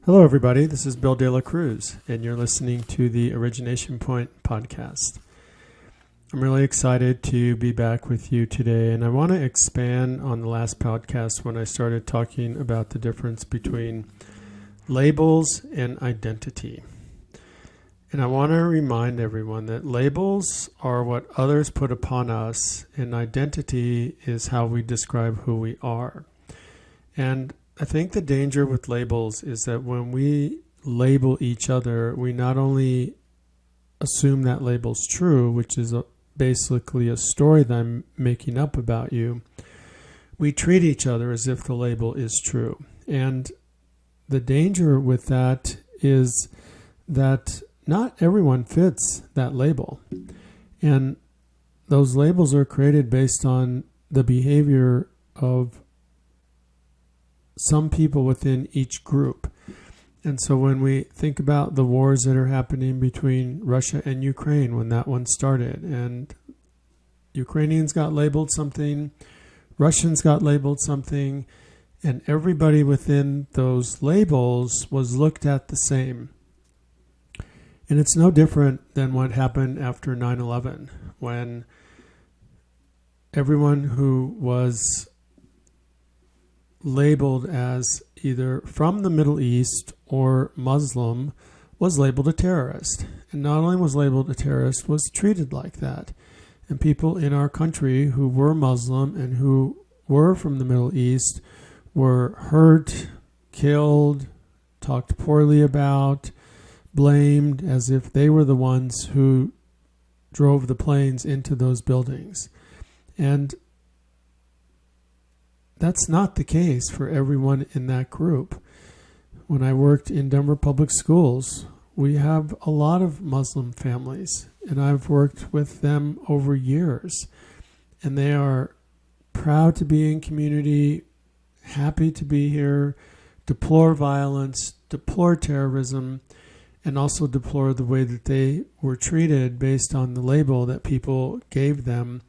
Hello, everybody. This is Bill De La Cruz, and you're listening to the Origination Point podcast. I'm really excited to be back with you today, and I want to expand on the last podcast when I started talking about the difference between labels and identity. And I want to remind everyone that labels are what others put upon us, and identity is how we describe who we are. And I think the danger with labels is that when we label each other, we not only assume that label's true, which is basically a story that I'm making up about you, we treat each other as if the label is true. And the danger with that is that not everyone fits that label. And those labels are created based on the behavior of some people within each group. And so when we think about the wars that are happening between Russia and Ukraine, when that one started, and Ukrainians got labeled something, Russians got labeled something, and everybody within those labels was looked at the same. And it's no different than what happened after 9/11, when everyone who was labeled as either from the Middle East or Muslim was labeled a terrorist. And not only was labeled a terrorist, was treated like that. And people in our country who were Muslim and who were from the Middle East were hurt, killed, talked poorly about, blamed as if they were the ones who drove the planes into those buildings. And that's not the case for everyone in that group. When I worked in Denver Public Schools, we have a lot of Muslim families, and I've worked with them over years. And they are proud to be in community, happy to be here, deplore violence, deplore terrorism, and also deplore the way that they were treated based on the label that people gave them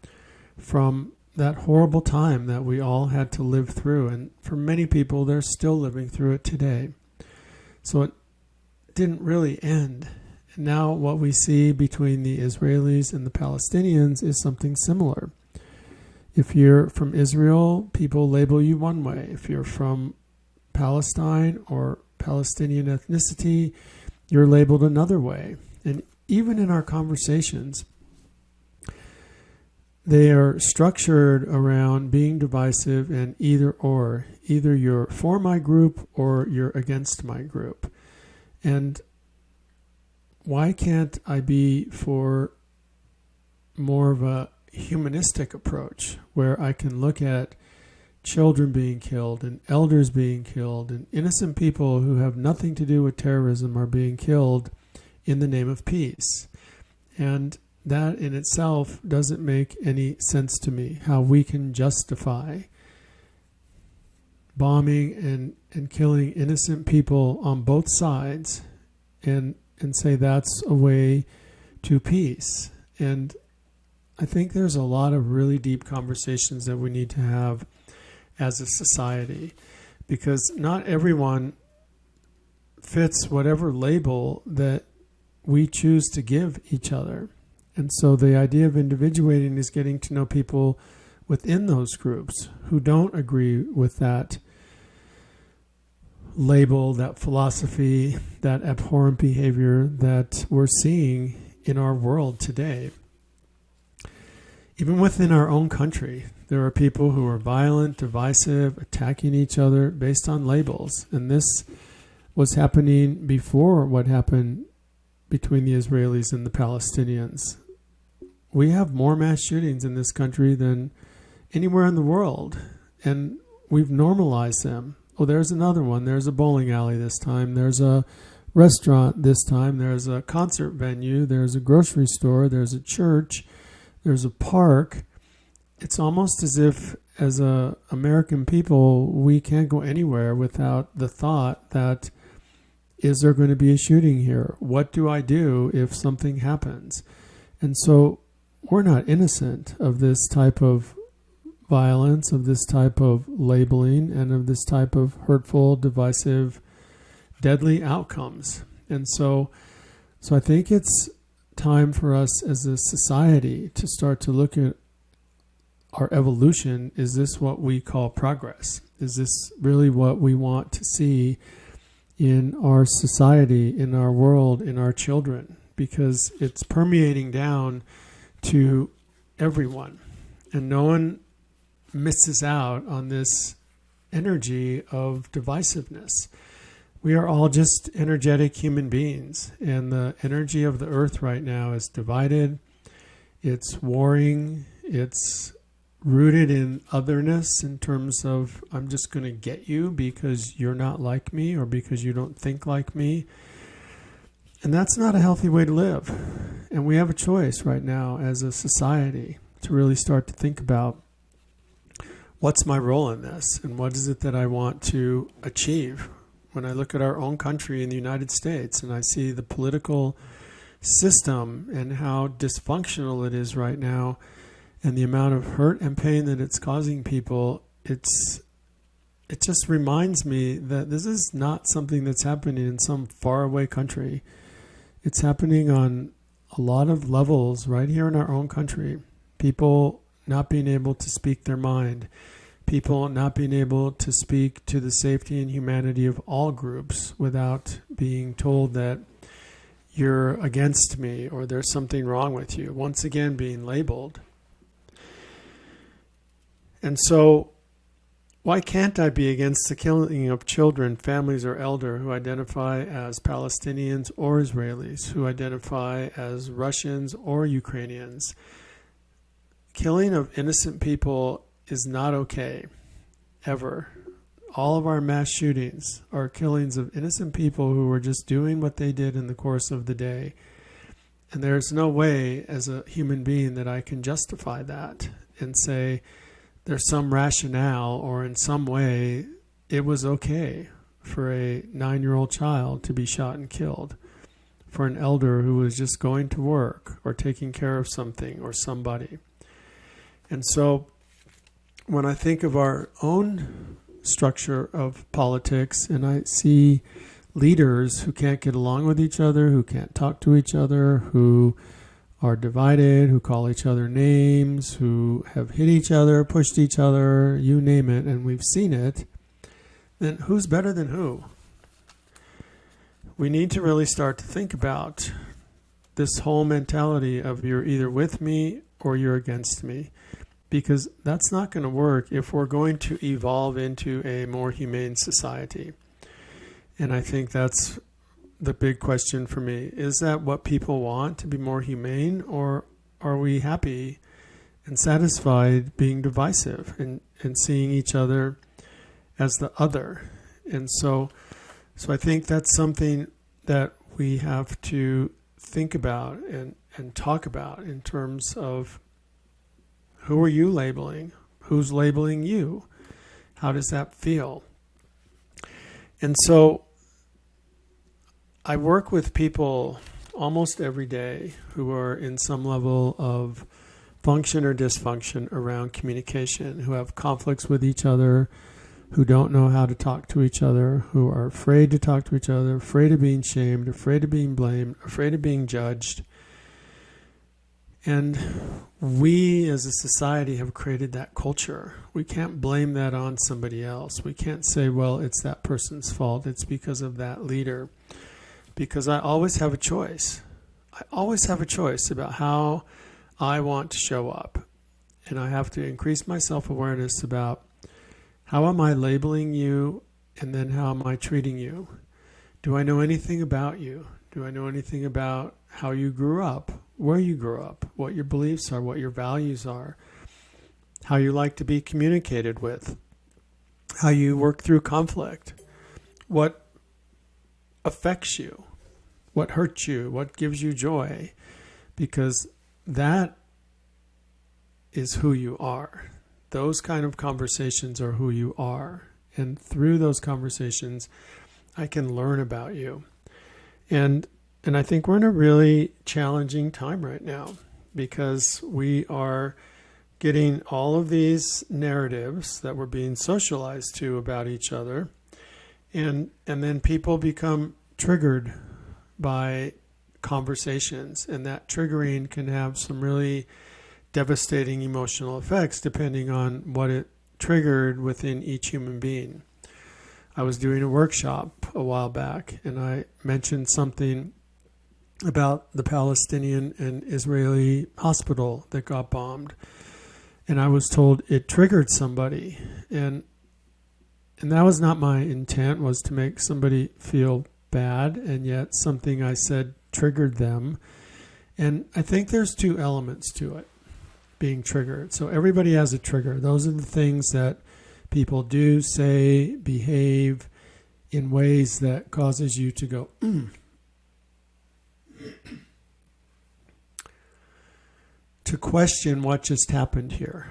from that horrible time that we all had to live through. And for many people, they're still living through it today. So it didn't really end. And now what we see between the Israelis and the Palestinians is something similar. If you're from Israel, people label you one way. If you're from Palestine or Palestinian ethnicity, you're labeled another way. And even in our conversations, they are structured around being divisive and either or. Either you're for my group or you're against my group. And why can't I be for more of a humanistic approach where I can look at children being killed and elders being killed and innocent people who have nothing to do with terrorism are being killed in the name of peace? And that in itself doesn't make any sense to me, how we can justify bombing and killing innocent people on both sides and say that's a way to peace. And I think there's a lot of really deep conversations that we need to have as a society, because not everyone fits whatever label that we choose to give each other. And so the idea of individuating is getting to know people within those groups who don't agree with that label, that philosophy, that abhorrent behavior that we're seeing in our world today. Even within our own country, there are people who are violent, divisive, attacking each other based on labels. And this was happening before what happened between the Israelis and the Palestinians. We have more mass shootings in this country than anywhere in the world, and we've normalized them. Oh, there's another one. There's a bowling alley this time. There's a restaurant this time. There's a concert venue. There's a grocery store. There's a church. There's a park. It's almost as if, as American people, we can't go anywhere without the thought that, is there going to be a shooting here? What do I do if something happens? And so we're not innocent of this type of violence, of this type of labeling, and of this type of hurtful, divisive deadly outcomes. And so I think it's time for us as a society to start to look at our evolution. Is this what we call progress? Is this really what we want to see in our society, in our world, in our children? Because it's permeating down to everyone, and no one misses out on this energy of divisiveness. We are all just energetic human beings, and the energy of the earth right now is divided. It's warring. It's rooted in otherness in terms of, I'm just going to get you because you're not like me or because you don't think like me. And that's not a healthy way to live. And we have a choice right now as a society to really start to think about, what's my role in this, and what is it that I want to achieve? When I look at our own country in the United States and I see the political system and how dysfunctional it is right now and the amount of hurt and pain that it's causing people, it just reminds me that this is not something that's happening in some faraway country. It's happening on a lot of levels right here in our own country. People not being able to speak their mind. People not being able to speak to the safety and humanity of all groups without being told that you're against me or there's something wrong with you. Once again, being labeled. And so, why can't I be against the killing of children, families, or elder who identify as Palestinians or Israelis, who identify as Russians or Ukrainians? Killing of innocent people is not okay, ever. All of our mass shootings are killings of innocent people who were just doing what they did in the course of the day. And there's no way as a human being that I can justify that and say there's some rationale or in some way it was okay for a 9-year-old child to be shot and killed, for an elder who was just going to work or taking care of something or somebody. And so when I think of our own structure of politics and I see leaders who can't get along with each other, who can't talk to each other, who are divided, who call each other names, who have hit each other, pushed each other, you name it, and we've seen it, then who's better than who? We need to really start to think about this whole mentality of you're either with me or you're against me. Because that's not going to work if we're going to evolve into a more humane society. And I think that's the big question for me. Is that what people want, to be more humane? Or are we happy and satisfied being divisive and seeing each other as the other? And so I think that's something that we have to think about and talk about in terms of, who are you labeling? Who's labeling you? How does that feel? And so I work with people almost every day who are in some level of function or dysfunction around communication, who have conflicts with each other, who don't know how to talk to each other, who are afraid to talk to each other, afraid of being shamed, afraid of being blamed, afraid of being judged. And we as a society have created that culture. We can't blame that on somebody else. We can't say, well, it's that person's fault. It's because of that leader. Because I always have a choice. I always have a choice about how I want to show up. And I have to increase my self-awareness about, how am I labeling you, and then how am I treating you? Do I know anything about you? Do I know anything about how you grew up, where you grew up, what your beliefs are, what your values are, how you like to be communicated with, how you work through conflict, what affects you, what hurts you, what gives you joy? Because that is who you are. Those kind of conversations are who you are. And through those conversations, I can learn about you. And I think we're in a really challenging time right now because we are getting all of these narratives that we're being socialized to about each other. And then people become triggered by conversations, and that triggering can have some really devastating emotional effects depending on what it triggered within each human being. I was doing a workshop a while back, and I mentioned something about the Palestinian and Israeli hospital that got bombed. And I was told it triggered somebody. And that was not my intent, was to make somebody feel bad, and yet something I said triggered them. And I think there's two elements to it, being triggered. So everybody has a trigger. Those are the things that people do, say, behave in ways that causes you to go, to question what just happened here.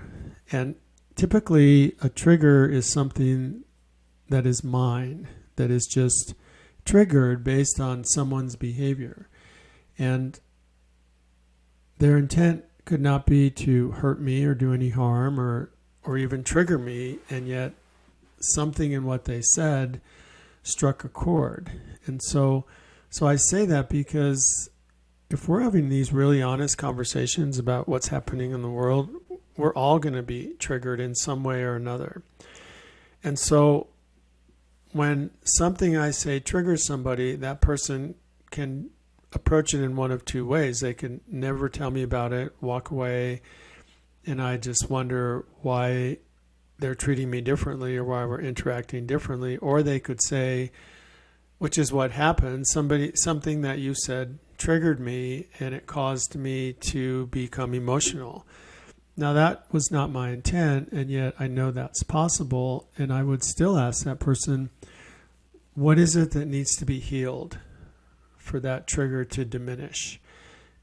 And typically a trigger is something that is mine, that is just triggered based on someone's behavior. And their intent could not be to hurt me or do any harm or even trigger me, and yet something in what they said struck a chord. And so I say that because if we're having these really honest conversations about what's happening in the world, we're all going to be triggered in some way or another. And so when something I say triggers somebody, that person can approach it in one of two ways. They can never tell me about it, walk away, and I just wonder why they're treating me differently or why we're interacting differently. Or they could say, which is what happened, something that you said triggered me and it caused me to become emotional. Now that was not my intent, and yet I know that's possible, and I would still ask that person, what is it that needs to be healed for that trigger to diminish?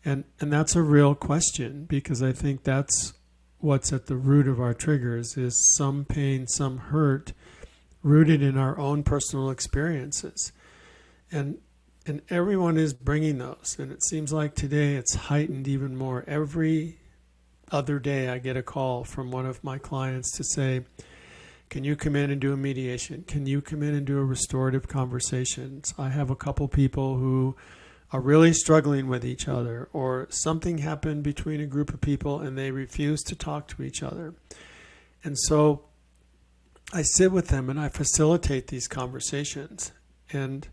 And that's a real question, because I think that's what's at the root of our triggers, is some pain, some hurt rooted in our own personal experiences. And everyone is bringing those. And it seems like today it's heightened even more. Every other day I get a call from one of my clients to say, can you come in and do a mediation? Can you come in and do a restorative conversations? I have a couple people who are really struggling with each other, or something happened between a group of people and they refuse to talk to each other. And so I sit with them and I facilitate these conversations. And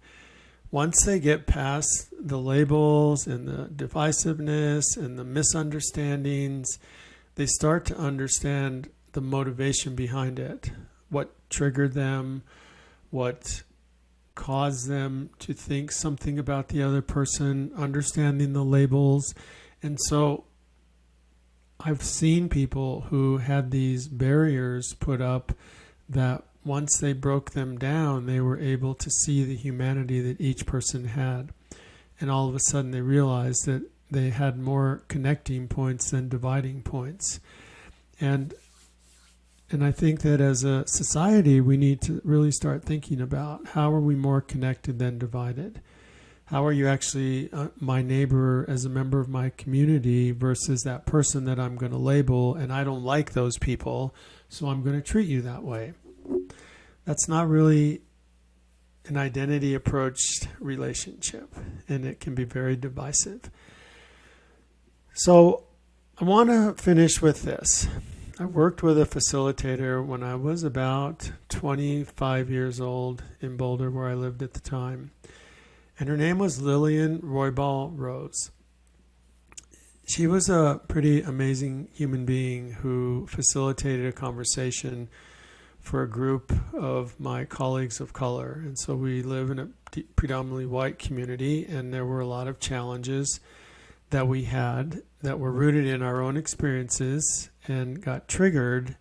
once they get past the labels and the divisiveness and the misunderstandings, they start to understand the motivation behind it, what triggered them, what caused them to think something about the other person, understanding the labels. And so I've seen people who had these barriers put up that once they broke them down, they were able to see the humanity that each person had. And all of a sudden they realized that they had more connecting points than dividing points. And I think that as a society, we need to really start thinking about how are we more connected than divided? How are you actually my neighbor as a member of my community versus that person that I'm going to label, and I don't like those people, so I'm going to treat you that way. That's not really an identity approached relationship, and it can be very divisive. So I want to finish with this. I worked with a facilitator when I was about 25 years old in Boulder, where I lived at the time. And her name was Lillian Roybal Rose. She was a pretty amazing human being who facilitated a conversation for a group of my colleagues of color. And so we live in a predominantly white community, and there were a lot of challenges that we had that were rooted in our own experiences and got triggered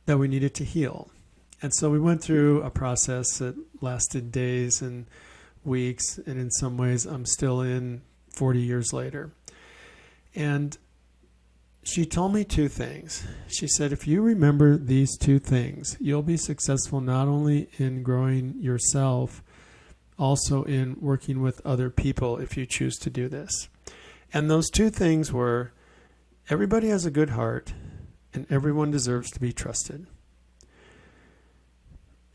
that we needed to heal. And so we went through a process that lasted days and weeks, and in some ways I'm still in 40 years later. And she told me two things. She said, if you remember these two things, you'll be successful not only in growing yourself, also in working with other people if you choose to do this. And those two things were, everybody has a good heart and everyone deserves to be trusted.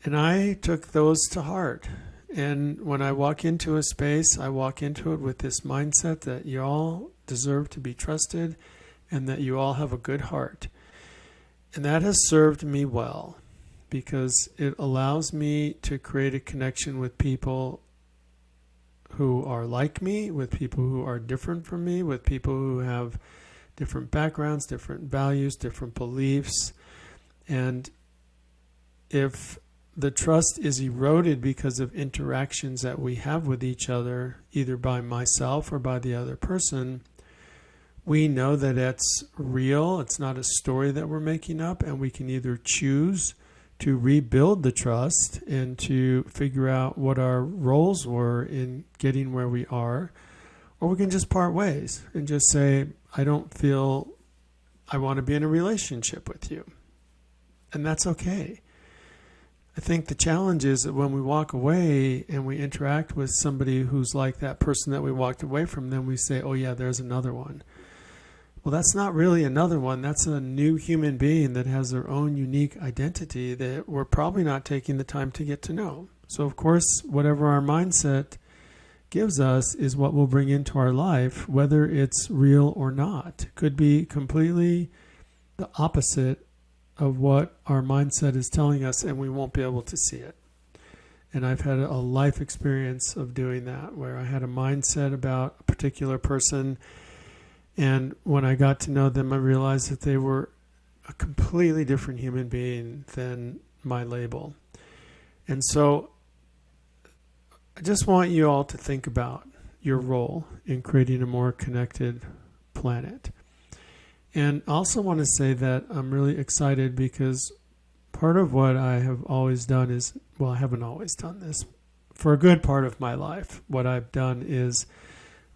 And I took those to heart. And when I walk into a space, I walk into it with this mindset that you all deserve to be trusted and that you all have a good heart. And that has served me well because it allows me to create a connection with people who are like me, with people who are different from me, with people who have different backgrounds, different values, different beliefs. And if the trust is eroded because of interactions that we have with each other, either by myself or by the other person, we know that it's real. It's not a story that we're making up, and we can either choose to rebuild the trust and to figure out what our roles were in getting where we are, or we can just part ways and just say, I don't feel I want to be in a relationship with you. And that's okay. I think the challenge is that when we walk away and we interact with somebody who's like that person that we walked away from, then we say, oh yeah, there's another one. Well, that's not really another one. That's a new human being that has their own unique identity that we're probably not taking the time to get to know. So, of course, whatever our mindset gives us is what we'll bring into our life, whether it's real or not. It could be completely the opposite of what our mindset is telling us, and we won't be able to see it. And I've had a life experience of doing that, where I had a mindset about a particular person, and when I got to know them, I realized that they were a completely different human being than my label. And so I just want you all to think about your role in creating a more connected planet. And I also want to say that I'm really excited because part of what I have always done is, well, I haven't always done this. For a good part of my life, what I've done is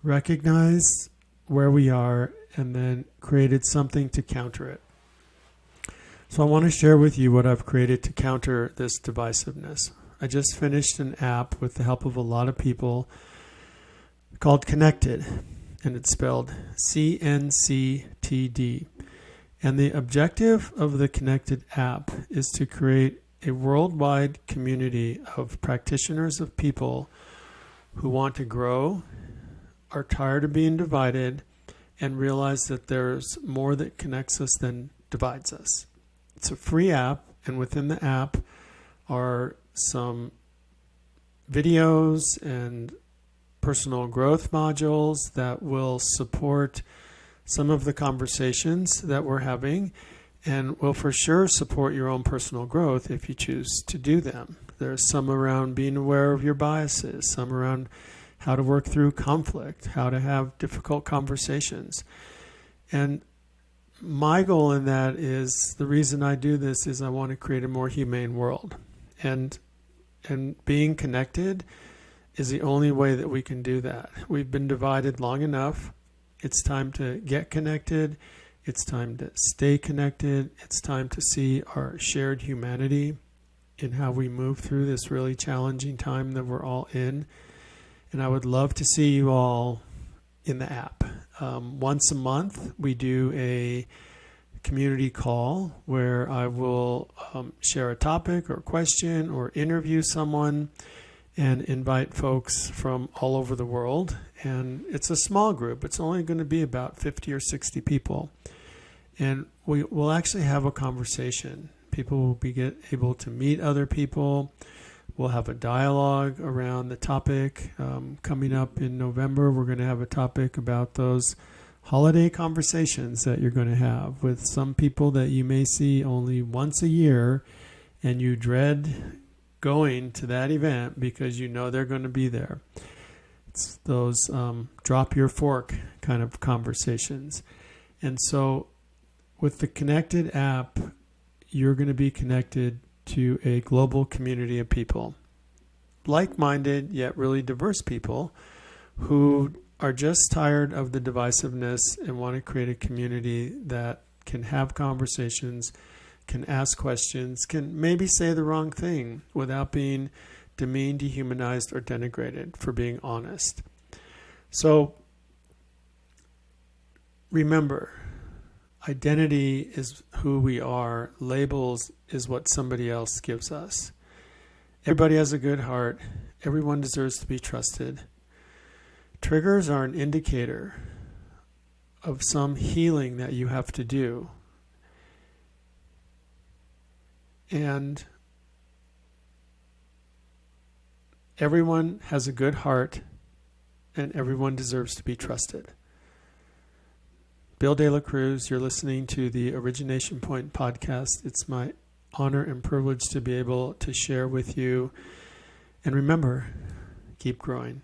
recognize where we are and then created something to counter it. So I want to share with you what I've created to counter this divisiveness. I just finished an app with the help of a lot of people called Connected, and it's spelled CNCTD. And the objective of the Connected app is to create a worldwide community of practitioners of people who want to grow, are tired of being divided, and realize that there's more that connects us than divides us. It's a free app, and within the app are some videos and personal growth modules that will support some of the conversations that we're having and will for sure support your own personal growth if you choose to do them. There's some around being aware of your biases, some around how to work through conflict, how to have difficult conversations. And my goal in that is, the reason I do this is I want to create a more humane world. And being connected is the only way that we can do that. We've been divided long enough. It's time to get connected. It's time to stay connected. It's time to see our shared humanity in how we move through this really challenging time that we're all in. And I would love to see you all in the app. Once a month, we do a community call where I will share a topic or question or interview someone and invite folks from all over the world. And it's a small group. It's only going to be about 50 or 60 people. And we will actually have a conversation. People will be able to meet other people. We'll have a dialogue around the topic. Coming up in November, we're going to have a topic about those holiday conversations that you're going to have with some people that you may see only once a year, and you dread going to that event because you know they're going to be there. It's those drop your fork kind of conversations. And so with the Connected app, you're going to be connected to a global community of people, like-minded yet really diverse people who are just tired of the divisiveness and want to create a community that can have conversations, can ask questions, can maybe say the wrong thing without being demeaned, dehumanized, or denigrated for being honest. So remember, identity is who we are. Labels is what somebody else gives us. Everybody has a good heart. Everyone deserves to be trusted. Triggers are an indicator of some healing that you have to do. And everyone has a good heart, and everyone deserves to be trusted. Bill De La Cruz, you're listening to the Origination Point podcast. It's my honor and privilege to be able to share with you. And remember, keep growing.